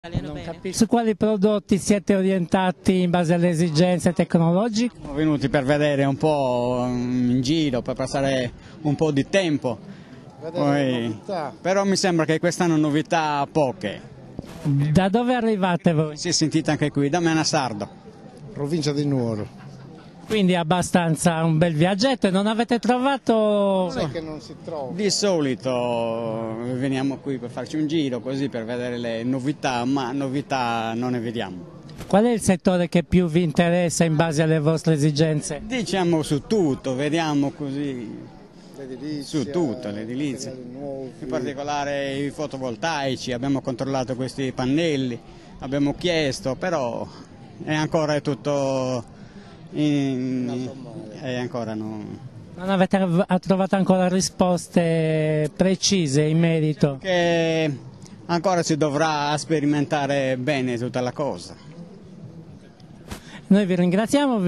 Non capisco. Su quali prodotti siete orientati in base alle esigenze tecnologiche? Siamo venuti per vedere un po' in giro, per passare un po' di tempo. Però mi sembra che quest'anno novità poche. Da dove arrivate voi? Si è sentita anche qui, da Mena Sardo. Provincia di Nuoro. Quindi abbastanza un bel viaggetto e non avete trovato... Non è che non si trova. Di solito veniamo qui per farci un giro così per vedere le novità, ma novità non ne vediamo. Qual è il settore che più vi interessa in base alle vostre esigenze? Diciamo su tutto, vediamo così, su tutto, l'edilizia. In particolare i fotovoltaici, abbiamo controllato questi pannelli, abbiamo chiesto, però è ancora tutto... ancora no. Non avete trovato ancora risposte precise in merito? Che ancora si dovrà sperimentare bene tutta la cosa. Noi vi ringraziamo,